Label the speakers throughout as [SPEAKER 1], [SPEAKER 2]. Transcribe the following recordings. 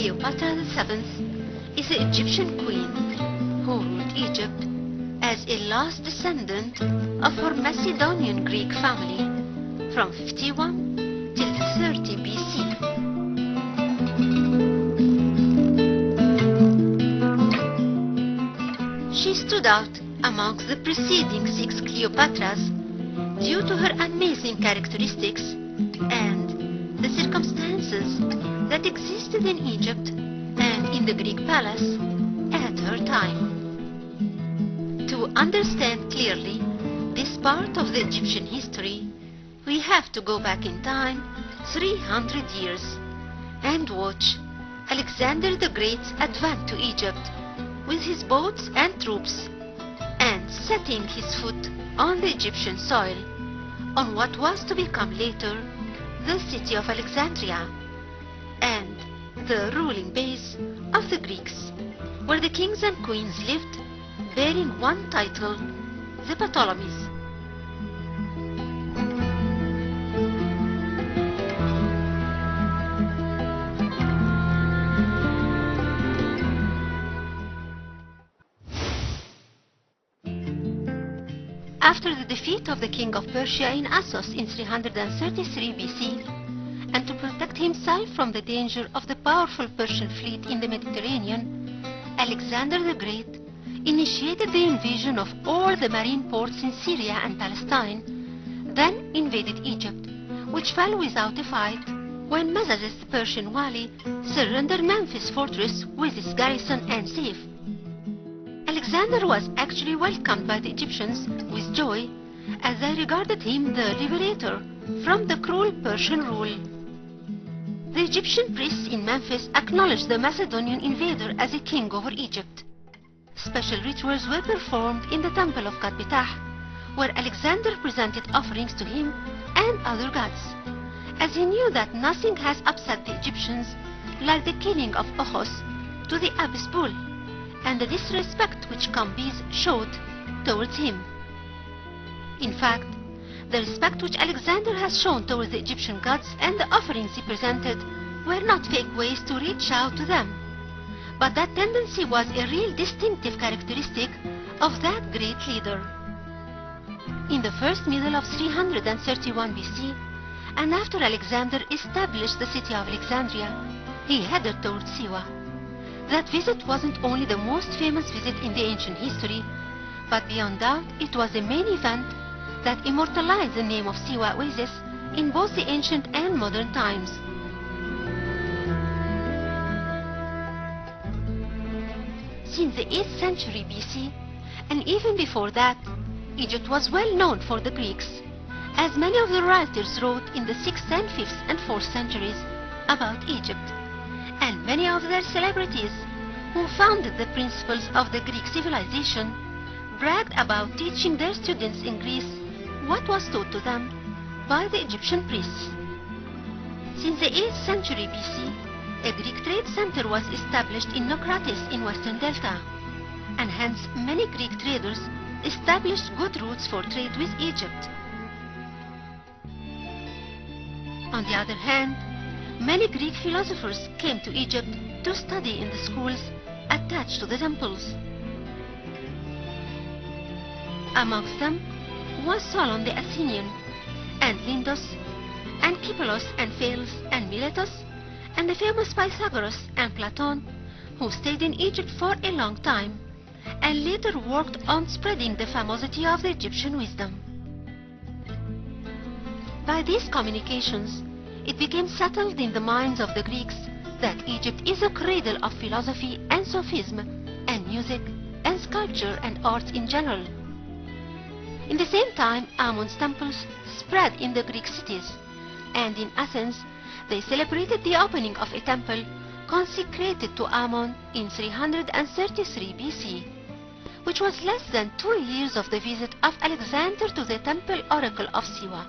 [SPEAKER 1] Cleopatra VII is the Egyptian queen who ruled Egypt as a last descendant of her Macedonian Greek family from 51 till 30 BC. She stood out amongst the preceding 6 Cleopatras due to her amazing characteristics and the circumstances that existed in Egypt and in the Greek palace at her time. To understand clearly this part of the Egyptian history, we have to go back in time 300 years and watch Alexander the Great's advent to Egypt with his boats and troops, and setting his foot on the Egyptian soil on what was to become later the city of Alexandria and the ruling base of the Greeks, where the kings and queens lived bearing one title, the Ptolemies. After the defeat of the king of Persia in Assos in 333 BC, and to protect himself from the danger of the powerful Persian fleet in the Mediterranean, Alexander the Great initiated the invasion of all the marine ports in Syria and Palestine, then invaded Egypt, which fell without a fight when Mazazes, the Persian wali, surrendered Memphis fortress with its garrison and safe. Alexander was actually welcomed by the Egyptians with joy, as they regarded him the liberator from the cruel Persian rule. The Egyptian priests in Memphis acknowledged the Macedonian invader as a king over Egypt. Special rituals were performed in the temple of God Ptah, where Alexander presented offerings to him and other gods, as he knew that nothing has upset the Egyptians like the killing of Ochos to the abyss bull, and the disrespect which Cambyses showed towards him. In fact, the respect which Alexander has shown towards the Egyptian gods and the offerings he presented were not fake ways to reach out to them, but that tendency was a real distinctive characteristic of that great leader. In the first middle of 331 BC, and after Alexander established the city of Alexandria, he headed towards Siwa. That visit wasn't only the most famous visit in the ancient history, but beyond doubt it was a main event that immortalized the name of Siwa Oasis in both the ancient and modern times. Since the 8th century BC, and even before that, Egypt was well known for the Greeks, as many of the writers wrote in the 6th and 5th and 4th centuries about Egypt, and many of their celebrities who founded the principles of the Greek civilization bragged about teaching their students in Greece what was taught to them by the Egyptian priests. Since the 8th century BC, a Greek trade center was established in Naucratis in western Delta, and hence many Greek traders established good routes for trade with Egypt. On the other hand, many Greek philosophers came to Egypt to study in the schools attached to the temples. Amongst them was Solon the Athenian, and Lindos, and Kippelos, and Thales, and Miletus, and the famous Pythagoras and Platon, who stayed in Egypt for a long time, and later worked on spreading the famosity of the Egyptian wisdom. By these communications, it became settled in the minds of the Greeks that Egypt is a cradle of philosophy and sophism, and music, and sculpture, and arts in general. In the same time, Ammon's temples spread in the Greek cities, and in Athens, they celebrated the opening of a temple consecrated to Ammon in 333 BC, which was less than 2 years of the visit of Alexander to the temple oracle of Siwa.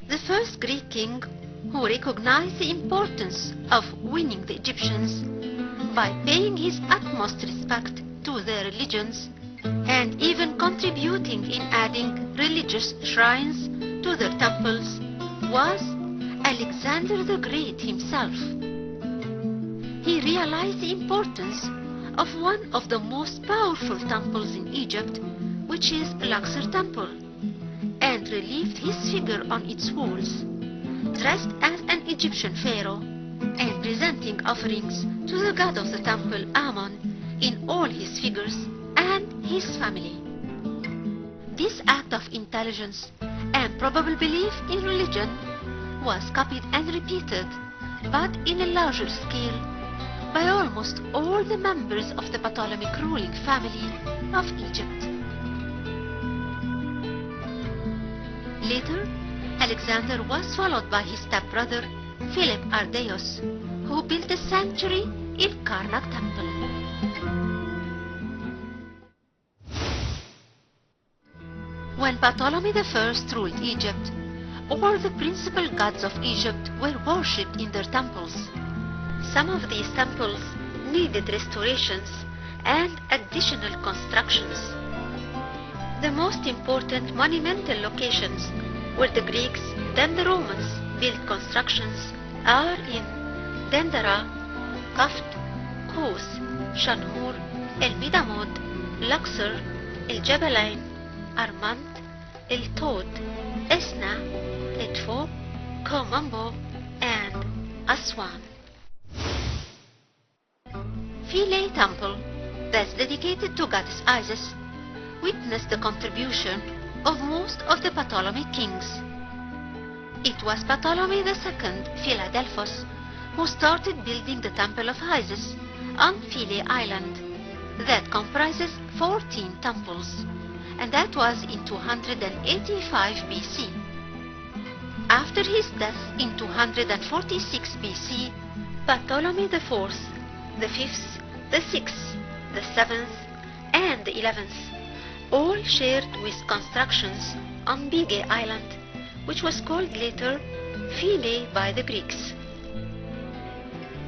[SPEAKER 1] The first Greek king who recognized the importance of winning the Egyptians by paying his utmost respect to their religions and even contributing in adding religious shrines to their temples was Alexander the Great himself. He realized the importance of one of the most powerful temples in Egypt, which is Luxor Temple, and relieved his figure on its walls, dressed as an Egyptian pharaoh and presenting offerings to the god of the temple Ammon in all his figures and his family. This act of intelligence and probable belief in religion was copied and repeated, but in a larger scale, by almost all the members of the Ptolemaic ruling family of Egypt. Later, Alexander was followed by his stepbrother Philip Arrhidaeus, who built a sanctuary in Karnak Temple. When Ptolemy I ruled Egypt, all the principal gods of Egypt were worshipped in their temples. Some of these temples needed restorations and additional constructions. The most important monumental locations where the Greeks, then the Romans, built constructions are in Dendera, Kaft, Kos, Shanhur, El Midamod, Luxor, El Jabalain, Armant, El Tod, Esna, Edfu, Komambo, and Aswan. Philae Temple, that's dedicated to goddess Isis, witnessed the contribution of most of the Ptolemaic kings. It was Ptolemy II Philadelphus who started building the Temple of Isis on Philae Island, that comprises 14 temples, and that was in 285 BC. After his death in 246 BC, Ptolemy IV, the 5th, the 6th, the 7th, and the 11th all shared with constructions on Bige Island, which was called later Philae by the Greeks.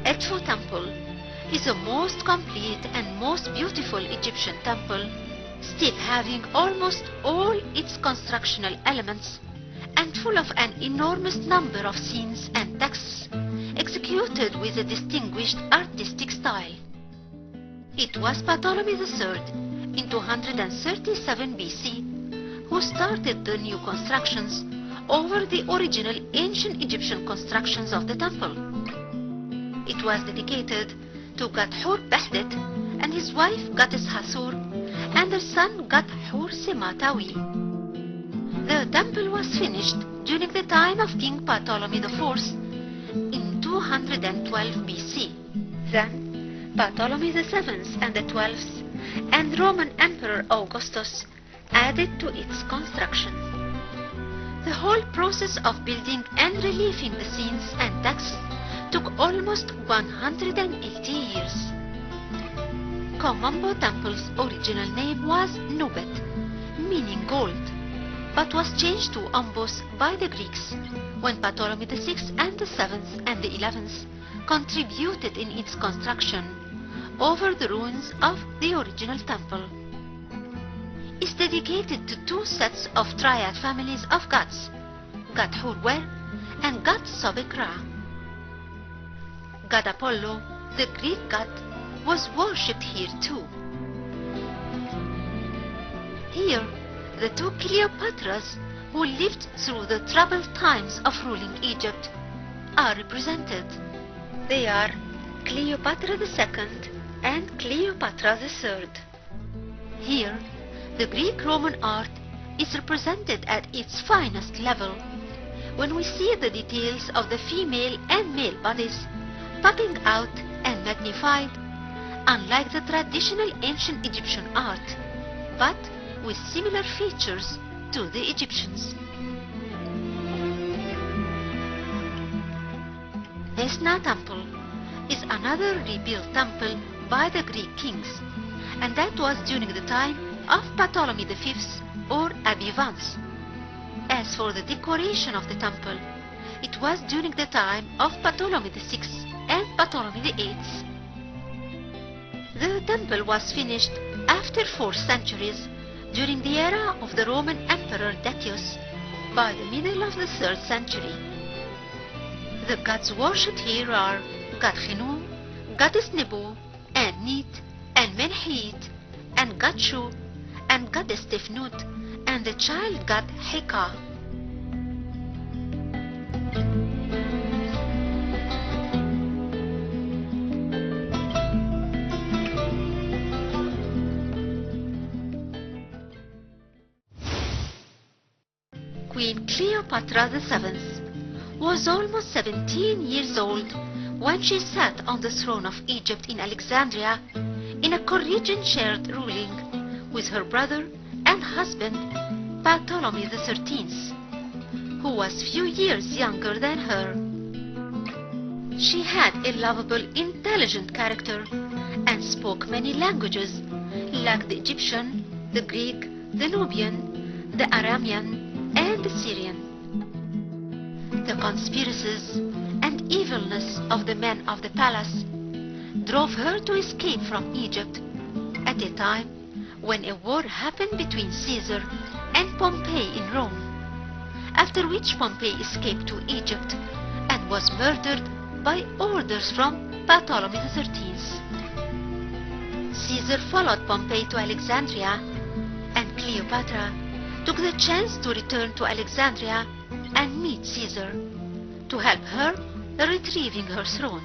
[SPEAKER 1] Edfu Temple is the most complete and most beautiful Egyptian temple, still having almost all its constructional elements and full of an enormous number of scenes and texts executed with a distinguished artistic style. It was Ptolemy III in 237 BC who started the new constructions over the original ancient Egyptian constructions of the temple. It was dedicated to god Hor-Behdet and his wife goddess Hathor and their son god Hor-Sematawi. The temple was finished during the time of King Ptolemy IV in 212 BC. Then Ptolemy VII and the 12th and Roman Emperor Augustus added to its construction. The whole process of building and relieving the scenes and texts took almost 180 years. Komambo Temple's original name was Nubet, meaning gold, but was changed to Ombos by the Greeks when Ptolemy VI and the 7th and the 11th contributed in its construction over the ruins of the original temple. Is dedicated to two sets of triad families of gods, god Hurwer and god Sobek-Ra. God Apollo, the Greek god, was worshipped here too. Here, the two Cleopatras who lived through the troubled times of ruling Egypt are represented. They are Cleopatra II and Cleopatra III. Here, the Greek-Roman art is represented at its finest level when we see the details of the female and male bodies popping out and magnified, unlike the traditional ancient Egyptian art, but with similar features to the Egyptians. Esna Temple is another rebuilt temple by the Greek kings, and that was during the time of Ptolemy V or Abivans. As for the decoration of the temple, it was during the time of Ptolemy VI and Ptolemy VIII. The temple was finished after 4 centuries during the era of the Roman Emperor Decius by the middle of the 3rd century. The gods worshipped here are God Khinu, goddess Nebu, and Nit, and Menhit, and God Shu, and goddess Tefnut, and the child god Heka. Queen Cleopatra VII was almost 17 years old when she sat on the throne of Egypt in Alexandria in a co-regent shared ruling with her brother and husband Ptolemy XIII, who was few years younger than her. She had a lovable, intelligent character and spoke many languages like the Egyptian, the Greek, the Nubian, the Aramean, and the Syrian. The conspiracies and evilness of the men of the palace drove her to escape from Egypt at a time when a war happened between Caesar and Pompey in Rome, after which Pompey escaped to Egypt and was murdered by orders from Ptolemy XIII. Caesar followed Pompey to Alexandria, and Cleopatra took the chance to return to Alexandria and meet Caesar to help her retrieving her throne.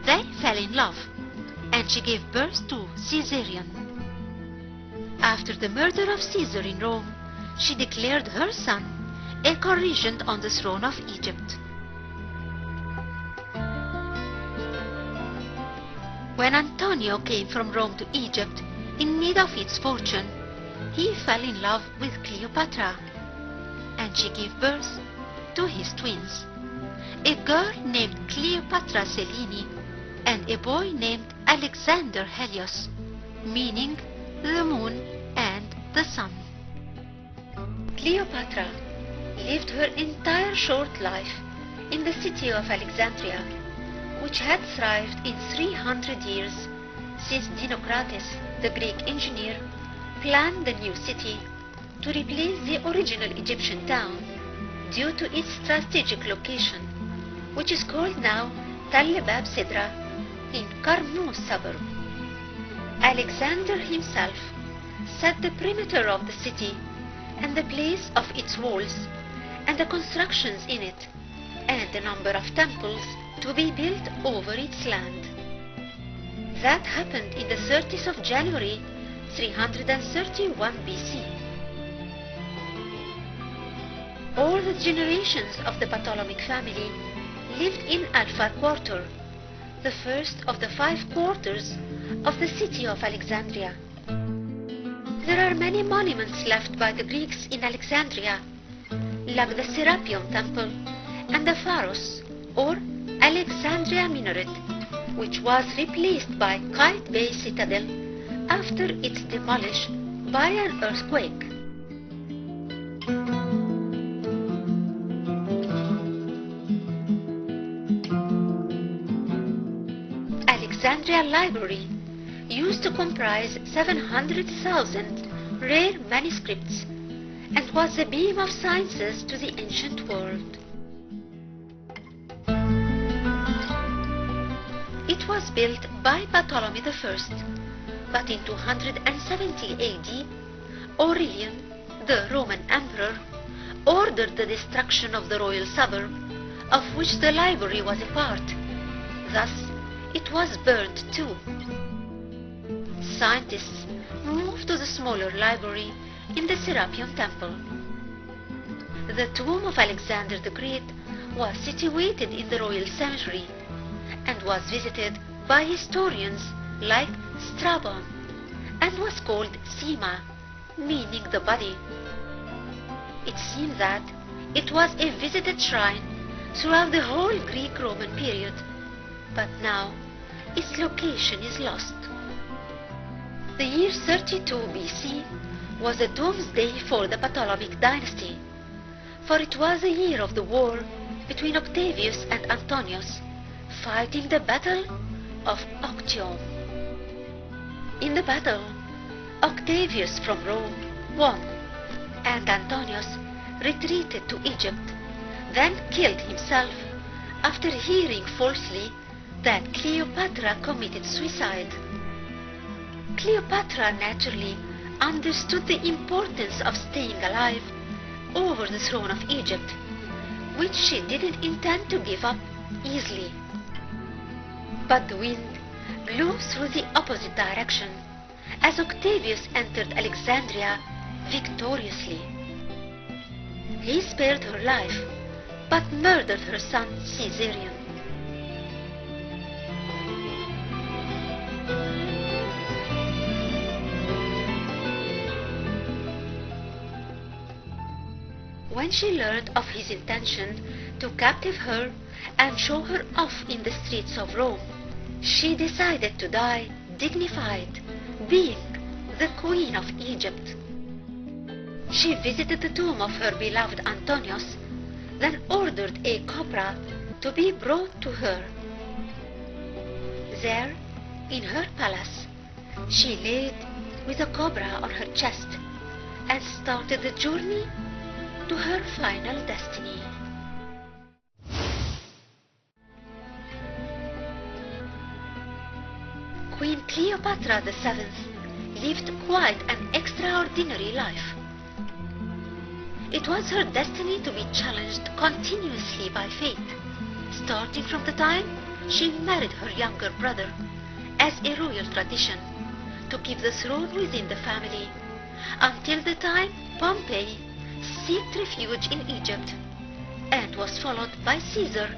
[SPEAKER 1] They fell in love, and she gave birth to Caesarion. After the murder of Caesar in Rome, she declared her son a co-regent on the throne of Egypt. When Antonio came from Rome to Egypt in need of its fortune, he fell in love with Cleopatra, and she gave birth to his twins, a girl named Cleopatra Selene and a boy named Alexander Helios, meaning the moon and the sun. Cleopatra lived her entire short life in the city of Alexandria, which had thrived in 300 years since Dinocrates, the Greek engineer, planned the new city to replace the original Egyptian town due to its strategic location, which is called now Tal Bab Sidra in Karnouz suburb. Alexander himself set the perimeter of the city and the place of its walls and the constructions in it and the number of temples to be built over its land. That happened in the 30th of January 331 BC. All the generations of the Ptolemaic family lived in Alpha Quarter, the first of the 5 quarters of the city of Alexandria. There are many monuments left by the Greeks in Alexandria, like the Serapeum Temple and the Pharos or Alexandria Minaret, which was replaced by Kite Bay Citadel after its demolition by an earthquake. Alexandria Library used to comprise 700,000 rare manuscripts and was the beam of sciences to the ancient world. It was built by Ptolemy I, but in 270 AD, Aurelian, the Roman emperor, ordered the destruction of the royal suburb, of which the library was a part. Thus, it was burned too. Scientists moved to the smaller library in the Serapeum Temple. The tomb of Alexander the Great was situated in the royal cemetery and was visited by historians like Strabon and was called Sima, meaning the body. It seems that it was a visited shrine throughout the whole Greek-Roman period, but now its location is lost. The year 32 BC was a doomsday for the Ptolemaic dynasty, for it was the year of the war between Octavius and Antonius, fighting the Battle of Actium. In the battle, Octavius from Rome won, and Antonius retreated to Egypt, then killed himself after hearing falsely that Cleopatra committed suicide. Cleopatra naturally understood the importance of staying alive over the throne of Egypt, which she didn't intend to give up easily. But the wind blew through the opposite direction as Octavius entered Alexandria victoriously. He spared her life, but murdered her son Caesarion. When she learned of his intention to captive her and show her off in the streets of Rome, she decided to die dignified, being the Queen of Egypt. She visited the tomb of her beloved Antonius, then ordered a cobra to be brought to her. There, in her palace, she laid with a cobra on her chest and started the journey to her final destiny. Queen Cleopatra VII lived quite an extraordinary life. It was her destiny to be challenged continuously by fate, starting from the time she married her younger brother as a royal tradition to keep the throne within the family, until the time Pompey sought refuge in Egypt and was followed by Caesar,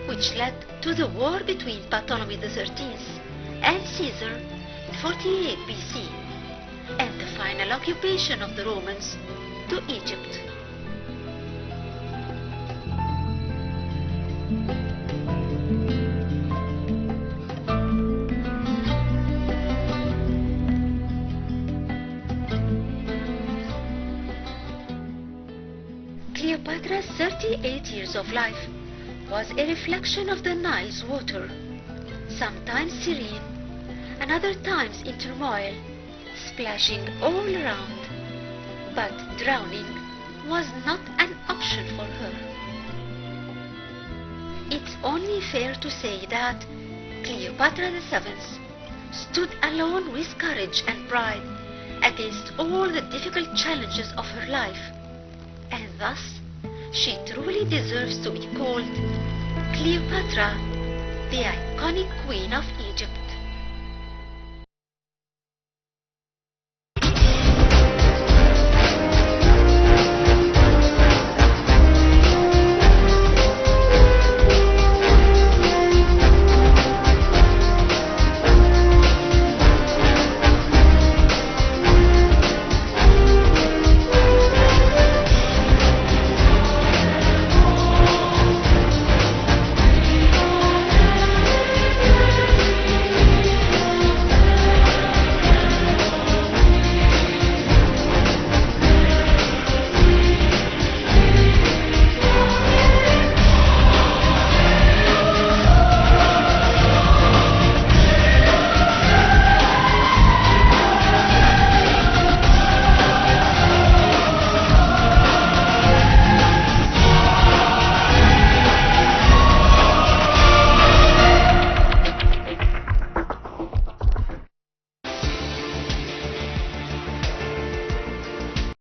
[SPEAKER 1] which led to the war between Ptolemy XIII and Caesar in 48 BC, and the final occupation of the Romans to Egypt. Cleopatra's 38 years of life was a reflection of the Nile's water, sometimes serene and other times in turmoil, splashing all around. But drowning was not an option for her. It's only fair to say that Cleopatra VII stood alone with courage and pride against all the difficult challenges of her life, and thus she truly deserves to be called Cleopatra, the iconic Queen of Egypt.